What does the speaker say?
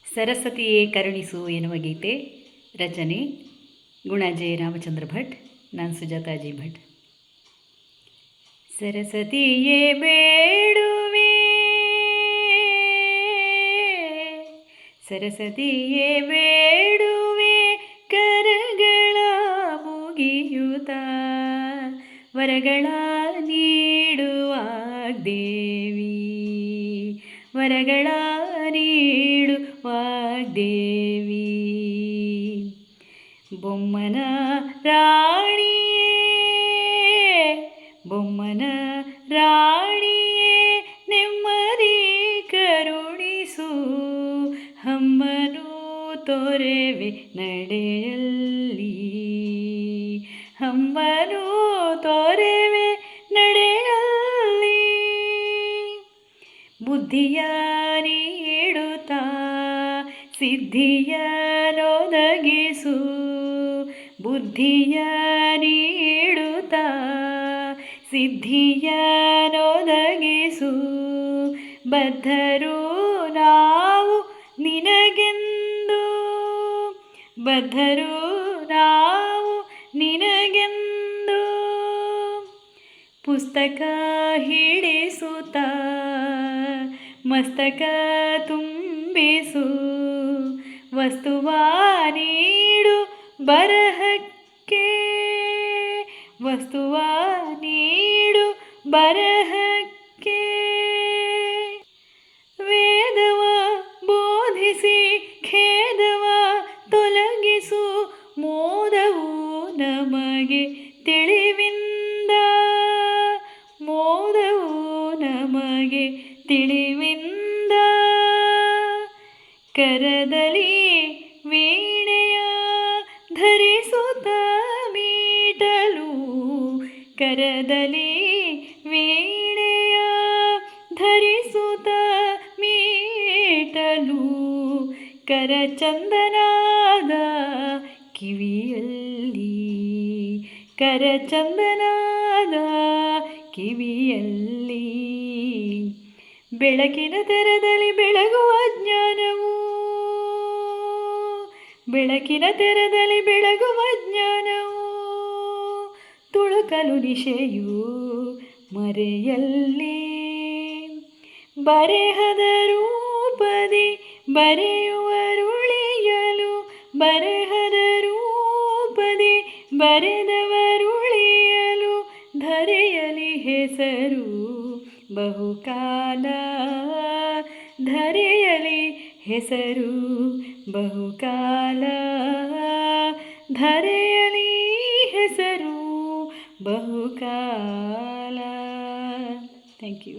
ಸರಸ್ವತಿಯೇ ಕರುಣಿಸು ಎನ್ನುವ ಗೀತೆ ರಚನೆ ಗುಣಾಜೆ ರಾಮಚಂದ್ರ ಭಟ್. ನಾನು ಸುಜಾತಾಜಿ ಭಟ್. ಸರಸ್ವತಿಯೇ ಬೇಡುವೆ, ಸರಸ್ವತಿಯೇ ಬೇಡುವೆ, ಕರಗಳ ಮುಗಿಯುತ್ತ ವರಗಳ ನೀಡುವ ದೇವಿ, ವರಗಳ ನೀಡುವ ದೇವಿ. ಬೊಮ್ಮನ ರಾಣಿಯೇ, ಬೊಮ್ಮನ ರಾಣಿಯೇ, ನೆಮ್ಮದಿ ಕರುಣಿಸು, ಹಮ್ಮನು ತೋರೆವೆ ನಡೆಯಲ್ಲಿ, ಹಮ್ಮನು ತೋರೆವೆ ನಡೆಯಲ್ಲಿ. ಬುದ್ಧಿಯ ನೀಡುತ್ತಾ ಸಿದ್ಧಿಯನೊದಗಿಸು, ಬುದ್ಧಿಯ ನೀಡುತ್ತಾ ಸಿದ್ಧಿಯನೊದಗಿಸು. ಬದ್ಧರು ನಾವು ನಿನಗೆಂದು, ಬದ್ಧರು ನಾವು ನಿನಗೆಂದು. ಪುಸ್ತಕ ಹಿಡಿಸುತ್ತ ಮಸ್ತಕ ತುಂಬಿಸು, ವಸ್ತುವ ನೀಡು ಬರಹಕ್ಕೆ, ವಸ್ತುವ ನೀಡು ಬರಹಕ್ಕೆ. ವೇದವ ಬೋಧಿಸಿ ಖೇದವ ತೊಲಗಿಸು, ಮೋದವು ನಮಗೆ ತಿಳಿವಿಂದ, ಮೋದವು ನಮಗೆ ತಿಳಿವಿಂದ. ಕರದಲ್ಲಿ ವೀಣೆಯ ಧರಿಸುತ್ತ ಮೀಟಲು, ಕರದಲ್ಲಿ ವೀಣೆಯ ಧರಿಸುತ್ತ ಮೀಟಲು. ಕರಚಂದನದ ಕಿವಿಯಲ್ಲಿ, ಕರಚಂದನದ ಕಿವಿಯಲ್ಲಿ. ಬೆಳಕಿನ ತೆರದಲ್ಲಿ ಬೆಳಗುವ ಜ್ಞಾನವು, ಬೆಳಕಿನ ತೆರದಲ್ಲಿ ಬೆಳಗುವ ಜ್ಞಾನವು. ತುಳುಕಲು ನಿಶೆಯು ಮರೆಯಲ್ಲಿ, ಬರೆಹದ ರೂಪದಿ ಬರೆಯುವರುಳಿಯಲು, ಬರೆಹದ ರೂಪದಿ ಬರೆದವರುಳಿಯಲು. ಧರೆಯಲಿ ಹೆಸರು ಬಹುಕಾಲ, ಧರೆಯಲಿ ಹೆಸರು ಬಹುಕಾಲ, ಧರೆಯಲಿ ಹೆಸರು ಬಹುಕಾಲ. Thank you.